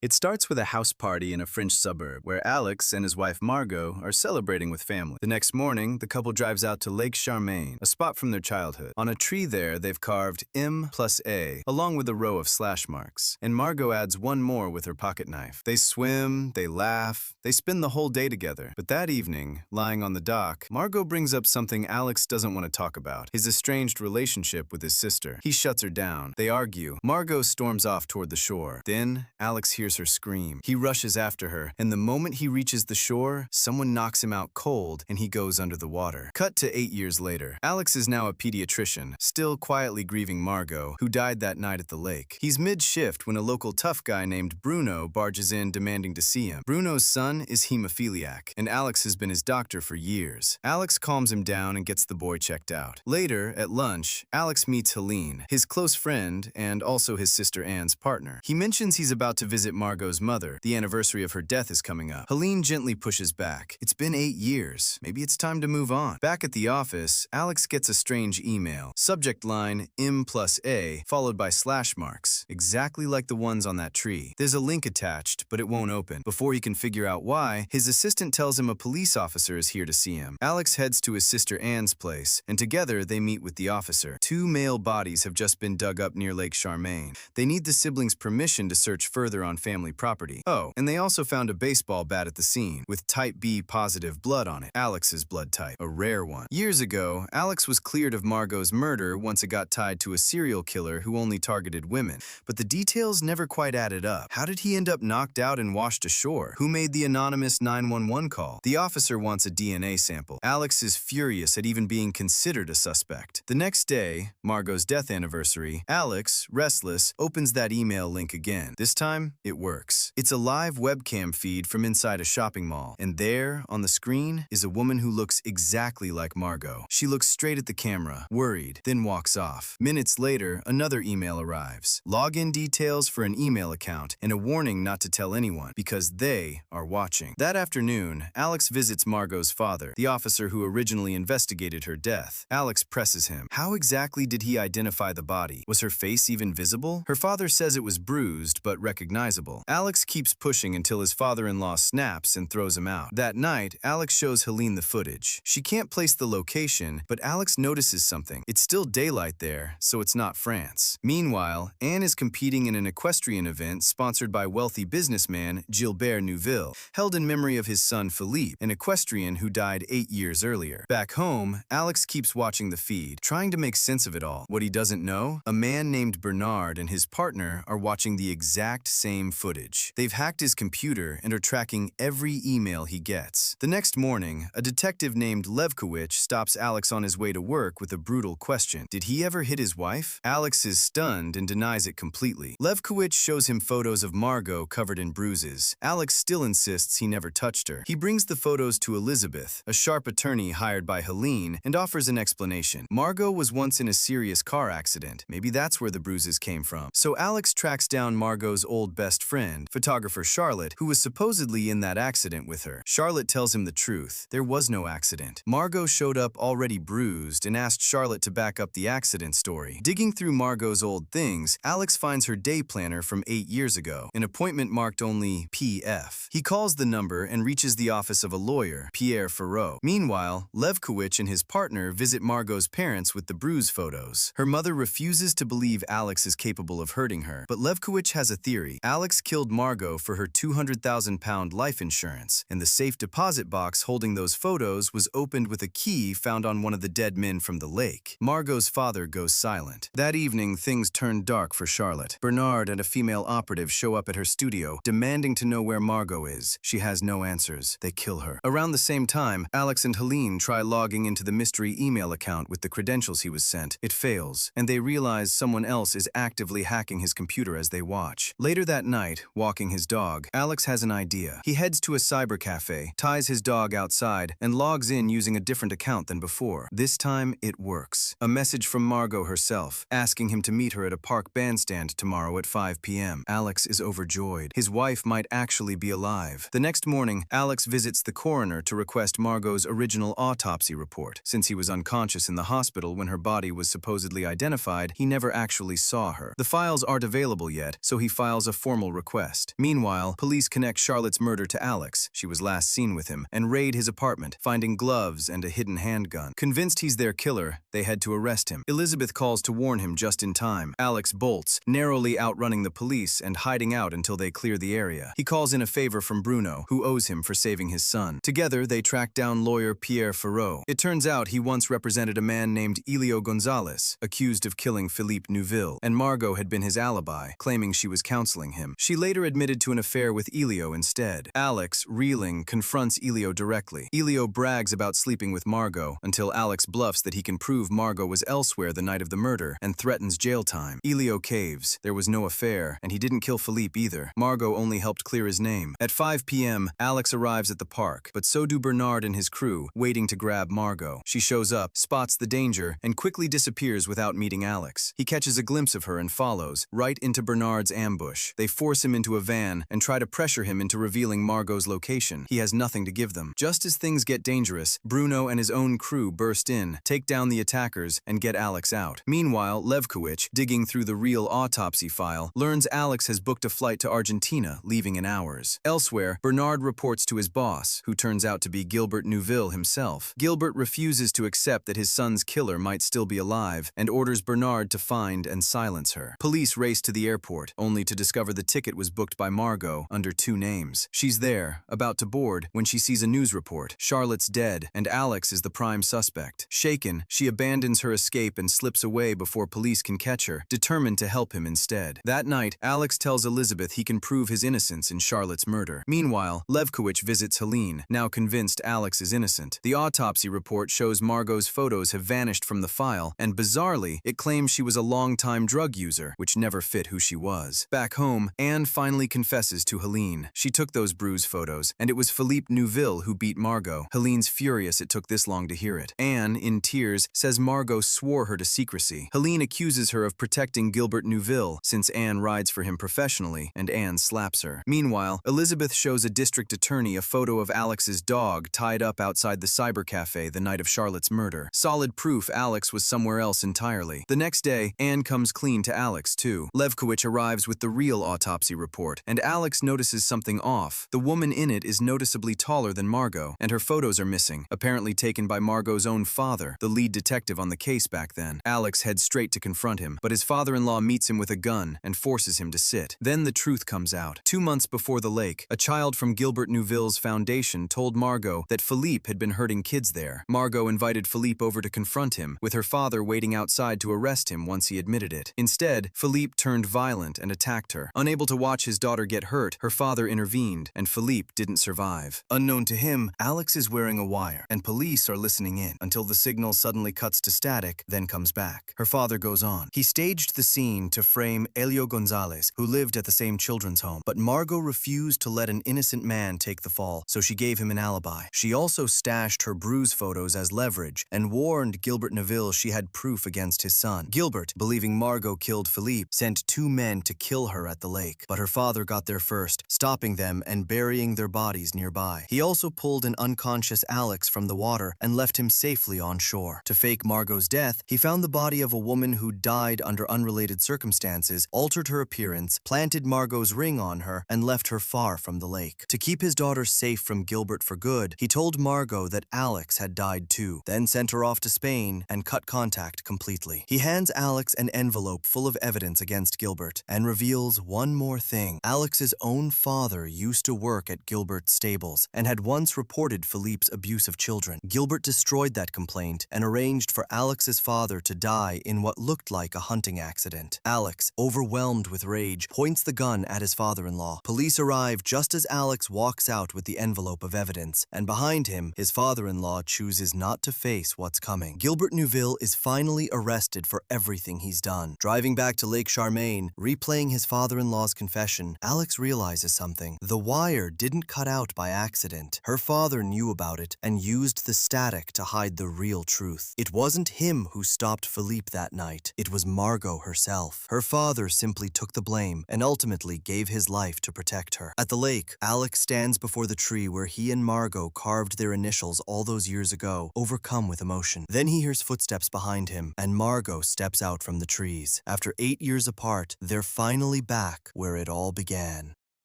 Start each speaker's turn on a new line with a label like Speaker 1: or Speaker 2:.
Speaker 1: It starts with a house party in a French suburb where Alex and his wife Margot are celebrating with family. The next morning, the couple drives out to Lake Charmaine, a spot from their childhood. On a tree there, they've carved M+A, along with a row of slash marks. And Margot adds one more with her pocket knife. They swim, they laugh, they spend the whole day together. But that evening, lying on the dock, Margot brings up something Alex doesn't want to talk about: his estranged relationship with his sister. He shuts her down. They argue. Margot storms off toward the shore. Then, Alex hears her scream. He rushes after her, and the moment he reaches the shore, someone knocks him out cold, and he goes under the water. Cut to 8 years later. Alex is now a pediatrician, still quietly grieving Margot, who died that night at the lake. He's mid-shift when a local tough guy named Bruno barges in demanding to see him. Bruno's son is hemophiliac, and Alex has been his doctor for years. Alex calms him down and gets the boy checked out. Later, at lunch, Alex meets Helene, his close friend and also his sister Anne's partner. He mentions he's about to visit Margot's mother. The anniversary of her death is coming up. Helene gently pushes back. It's been 8 years. Maybe it's time to move on. Back at the office, Alex gets a strange email. Subject line M+A, followed by slash marks, exactly like the ones on that tree. There's a link attached, but it won't open. Before he can figure out why, his assistant tells him a police officer is here to see him. Alex heads to his sister Anne's place, and together they meet with the officer. 2 male bodies have just been dug up near Lake Charmaine. They need the siblings' permission to search further on family property. Oh, and they also found a baseball bat at the scene, with type B positive blood on it. Alex's blood type, a rare one. Years ago, Alex was cleared of Margot's murder once it got tied to a serial killer who only targeted women, but the details never quite added up. How did he end up knocked out and washed ashore? Who made the anonymous 911 call? The officer wants a DNA sample. Alex is furious at even being considered a suspect. The next day, Margot's death anniversary, Alex, restless, opens that email link again. This time, it works. It's a live webcam feed from inside a shopping mall, and there, on the screen, is a woman who looks exactly like Margot. She looks straight at the camera, worried, then walks off. Minutes later, another email arrives. Login details for an email account, and a warning not to tell anyone, because they are watching. That afternoon, Alex visits Margot's father, the officer who originally investigated her death. Alex presses him. How exactly did he identify the body? Was her face even visible? Her father says it was bruised, but recognizable. Alex keeps pushing until his father-in-law snaps and throws him out. That night, Alex shows Helene the footage. She can't place the location, but Alex notices something. It's still daylight there, so it's not France. Meanwhile, Anne is competing in an equestrian event sponsored by wealthy businessman Gilbert Neuville, held in memory of his son Philippe, an equestrian who died 8 years earlier. Back home, Alex keeps watching the feed, trying to make sense of it all. What he doesn't know? A man named Bernard and his partner are watching the exact same footage. They've hacked his computer and are tracking every email he gets. The next morning, a detective named Levkowicz stops Alex on his way to work with a brutal question. Did he ever hit his wife? Alex is stunned and denies it completely. Levkowicz shows him photos of Margot covered in bruises. Alex still insists he never touched her. He brings the photos to Elizabeth, a sharp attorney hired by Helene, and offers an explanation. Margot was once in a serious car accident. Maybe that's where the bruises came from. So Alex tracks down Margot's old best friend, photographer Charlotte, who was supposedly in that accident with her. Charlotte tells him the truth. There was no accident. Margot showed up already bruised and asked Charlotte to back up the accident story. Digging through Margot's old things, Alex finds her day planner from 8 years ago, an appointment marked only PF. He calls the number and reaches the office of a lawyer, Pierre Ferrot. Meanwhile, Levkowicz and his partner visit Margot's parents with the bruise photos. Her mother refuses to believe Alex is capable of hurting her, but Levkowicz has a theory. Alex killed Margot for her £200,000 life insurance, and the safe deposit box holding those photos was opened with a key found on one of the dead men from the lake. Margot's father goes silent. That evening, things turn dark for Charlotte. Bernard and a female operative show up at her studio, demanding to know where Margot is. She has no answers. They kill her. Around the same time, Alex and Helene try logging into the mystery email account with the credentials he was sent. It fails, and they realize someone else is actively hacking his computer as they watch. Later that night, walking his dog, Alex has an idea. He heads to a cyber cafe, ties his dog outside, and logs in using a different account than before. This time, it works. A message from Margot herself, asking him to meet her at a park bandstand tomorrow at 5 p.m. Alex is overjoyed. His wife might actually be alive. The next morning, Alex visits the coroner to request Margot's original autopsy report. Since he was unconscious in the hospital when her body was supposedly identified, he never actually saw her. The files aren't available yet, so he files a formal request. suspect. Meanwhile, police connect Charlotte's murder to Alex. She was last seen with him, and raid his apartment, finding gloves and a hidden handgun. Convinced he's their killer, they head to arrest him. Elizabeth calls to warn him just in time. Alex bolts, narrowly outrunning the police and hiding out until they clear the area. He calls in a favor from Bruno, who owes him for saving his son. Together, they track down lawyer Pierre Ferraud. It turns out he once represented a man named Elio Gonzalez, accused of killing Philippe Neuville, and Margot had been his alibi, claiming she was counseling him. She later admitted to an affair with Elio instead. Alex, reeling, confronts Elio directly. Elio brags about sleeping with Margot until Alex bluffs that he can prove Margot was elsewhere the night of the murder and threatens jail time. Elio caves. There was no affair, and he didn't kill Philippe either. Margot only helped clear his name. At 5 p.m., Alex arrives at the park, but so do Bernard and his crew, waiting to grab Margot. She shows up, spots the danger, and quickly disappears without meeting Alex. He catches a glimpse of her and follows, right into Bernard's ambush. They force him into a van and try to pressure him into revealing Margot's location. He has nothing to give them. Just as things get dangerous, Bruno and his own crew burst in, take down the attackers, and get Alex out. Meanwhile, Levkowicz, digging through the real autopsy file, learns Alex has booked a flight to Argentina, leaving in hours. Elsewhere, Bernard reports to his boss, who turns out to be Gilbert Neuville himself. Gilbert refuses to accept that his son's killer might still be alive and orders Bernard to find and silence her. Police race to the airport, only to discover the ticket was booked by Margot under 2 names. She's there, about to board, when she sees a news report. Charlotte's dead, and Alex is the prime suspect. Shaken, she abandons her escape and slips away before police can catch her, determined to help him instead. That night, Alex tells Elizabeth he can prove his innocence in Charlotte's murder. Meanwhile, Levkowicz visits Helene, now convinced Alex is innocent. The autopsy report shows Margot's photos have vanished from the file, and bizarrely, it claims she was a long-time drug user, which never fit who she was. Back home, Anne finally confesses to Helene. She took those bruise photos, and it was Philippe Neuville who beat Margot. Helene's furious it took this long to hear it. Anne, in tears, says Margot swore her to secrecy. Helene accuses her of protecting Gilbert Neuville, since Anne rides for him professionally, and Anne slaps her. Meanwhile, Elizabeth shows a district attorney a photo of Alex's dog tied up outside the cyber cafe the night of Charlotte's murder. Solid proof Alex was somewhere else entirely. The next day, Anne comes clean to Alex, too. Levkowicz arrives with the real autopsy report, and Alex notices something off. The woman in it is noticeably taller than Margot, and her photos are missing, apparently taken by Margot's own father, the lead detective on the case back then. Alex heads straight to confront him, but his father-in-law meets him with a gun and forces him to sit. Then the truth comes out. 2 months before the lake, a child from Gilbert Neuville's foundation told Margot that Philippe had been hurting kids there. Margot invited Philippe over to confront him, with her father waiting outside to arrest him once he admitted it. Instead, Philippe turned violent and attacked her. Unable to watch his daughter get hurt, her father intervened, and Philippe didn't survive. Unknown to him, Alex is wearing a wire, and police are listening in, until the signal suddenly cuts to static, then comes back. Her father goes on. He staged the scene to frame Elio Gonzalez, who lived at the same children's home, but Margot refused to let an innocent man take the fall, so she gave him an alibi. She also stashed her bruise photos as leverage and warned Gilbert Neuville she had proof against his son. Gilbert, believing Margot killed Philippe, sent 2 men to kill her at the lake, but her father got there first, stopping them and burying their bodies nearby. He also pulled an unconscious Alex from the water and left him safely on shore. To fake Margot's death, he found the body of a woman who died under unrelated circumstances, altered her appearance, planted Margot's ring on her, and left her far from the lake. To keep his daughter safe from Gilbert for good, he told Margot that Alex had died too, then sent her off to Spain and cut contact completely. He hands Alex an envelope full of evidence against Gilbert and reveals one more thing. Alex's own father used to work at Gilbert's stables and had once reported Philippe's abuse of children. Gilbert destroyed that complaint and arranged for Alex's father to die in what looked like a hunting accident. Alex, overwhelmed with rage, points the gun at his father-in-law. Police arrive just as Alex walks out with the envelope of evidence, and behind him, his father-in-law chooses not to face what's coming. Gilbert Neuville is finally arrested for everything he's done. Driving back to Lake Charmaine, replaying his father-in-law's confession, Alex realizes something. The wire didn't cut out by accident. Her father knew about it and used the static to hide the real truth. It wasn't him who stopped Philippe that night. It was Margot herself. Her father simply took the blame and ultimately gave his life to protect her. At the lake, Alex stands before the tree where he and Margot carved their initials all those years ago, overcome with emotion. Then he hears footsteps behind him, and Margot steps out from the trees. After 8 years apart, they're finally back where it all began.